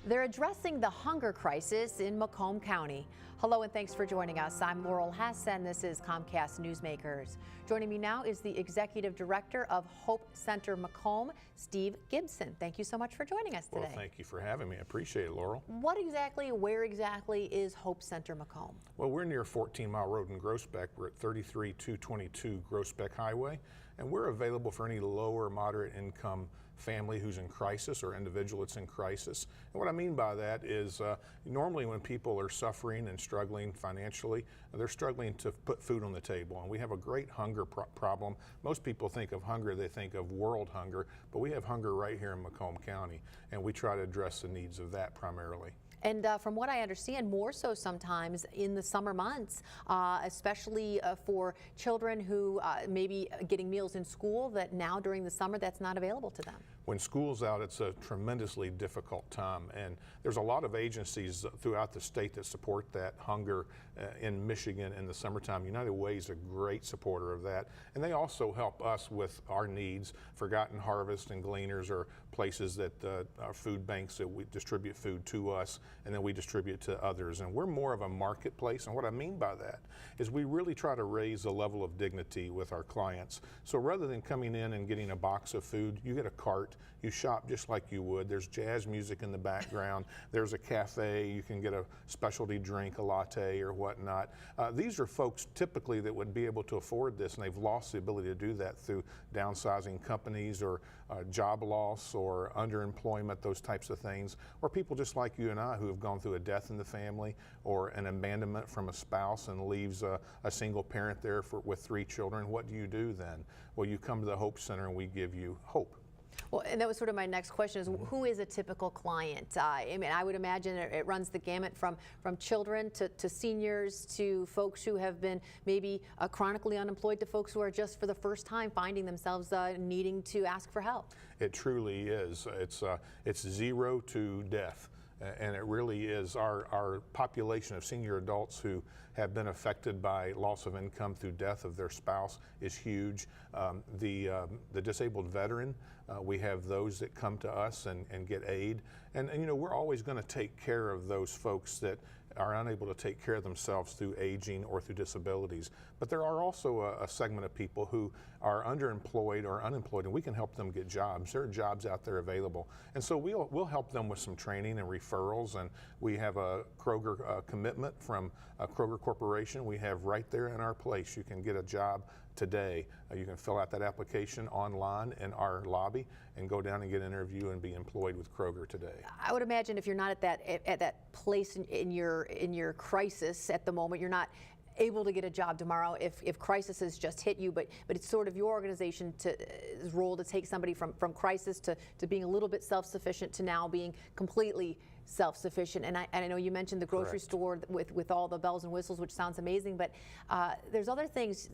They're addressing the hunger crisis in Macomb County. Hello and thanks for joining us. I'm Laurel Hess and this is Comcast Newsmakers. Joining me now is the Executive Director of Hope Center Macomb, Steve Gibson. Thank you so much for joining us today. Well, thank you for having me. I appreciate it, Laurel. Where exactly is Hope Center Macomb? Well, we're near 14 Mile Road in Groesbeck. We're at 33222 Groesbeck Highway, and we're available for any low or moderate income family who's in crisis or individual that's in crisis. And what I mean by that is normally when people are suffering and struggling financially, they're struggling to put food on the table. And we have a great hunger problem. Most people think of hunger, they think of world hunger, but we have hunger right here in Macomb County, and we try to address the needs of that primarily. And from what I understand, more so sometimes in the summer months, especially for children who may be getting meals in school that now during the summer that's not available to them. When school's out, it's a tremendously difficult time, and there's a lot of agencies throughout the state that support that hunger in Michigan in the summertime. United Way is a great supporter of that, and they also help us with our needs. Forgotten Harvest and Gleaners are places that are food banks that we distribute food to us, and then we distribute to others. And we're more of a marketplace, and what I mean by that is we really try to raise the level of dignity with our clients. So rather than coming in and getting a box of food, you get a cart. You shop just like you would. There's jazz music in the background. There's a cafe. You can get a specialty drink, a latte or whatnot. These are folks typically that would be able to afford this, and they've lost the ability to do that through downsizing companies or job loss or underemployment, those types of things. Or people just like you and I who have gone through a death in the family or an abandonment from a spouse and leaves a single parent there with 3 children. What do you do then? Well, you come to the Hope Center and we give you hope. Well, and that was sort of my next question is who is a typical client? I mean, I would imagine it runs the gamut from children to seniors to folks who have been maybe chronically unemployed to folks who are just for the first time finding themselves needing to ask for help. It truly is. It's zero to death. And it really is. Our population of senior adults who have been affected by loss of income through death of their spouse is huge. The disabled veteran, we have those that come to us and get aid. And you know, we're always going to take care of those folks that are unable to take care of themselves through aging or through disabilities. But there are also a segment of people who are underemployed or unemployed, and we can help them get jobs. There are jobs out there available. And so we'll help them with some training and referrals, and we have a Kroger commitment from Kroger Corporation. We have right there in our place. You can get a job today. You can fill out that application online in our lobby and go down and get an interview and be employed with Kroger today. I would imagine if you're not at that place in your crisis at the moment, you're not able to get a job tomorrow if crisis has just hit you, but it's sort of your organization's role to take somebody from crisis to being a little bit self-sufficient to now being completely self-sufficient. And I know you mentioned the grocery Correct. store with all the bells and whistles, which sounds amazing, but there's other things.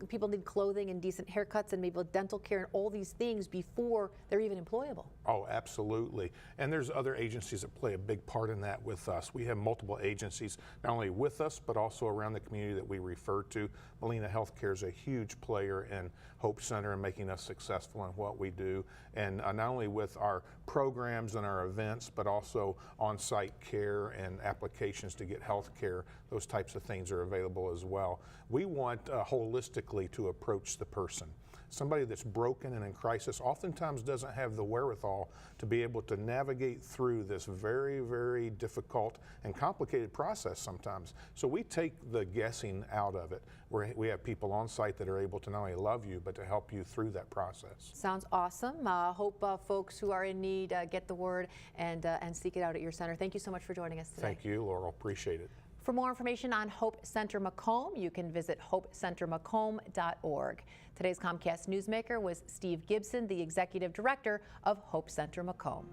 People need clothing and decent haircuts and maybe dental care and all these things before they're even employable. Oh, absolutely. And there's other agencies that play a big part in that with us. We have multiple agencies, not only with us, but also around the community that we refer to. Molina Healthcare is a huge player in Hope Center and making us successful in what we do. And not only with our programs and our events, but also on-site care and applications to get health care. Those types of things are available as well. We want holistically to approach the person. Somebody that's broken and in crisis oftentimes doesn't have the wherewithal to be able to navigate through this very, very difficult and complicated process sometimes. So we take the guessing out of it. We have people on site that are able to not only love you, but to help you through that process. Sounds awesome. Hope folks who are in need get the word and seek it out at your center. Thank you so much for joining us today. Thank you, Laurel. Appreciate it. For more information on Hope Center Macomb, you can visit hopecentermacomb.org. Today's Comcast Newsmaker was Steve Gibson, the Executive Director of Hope Center Macomb.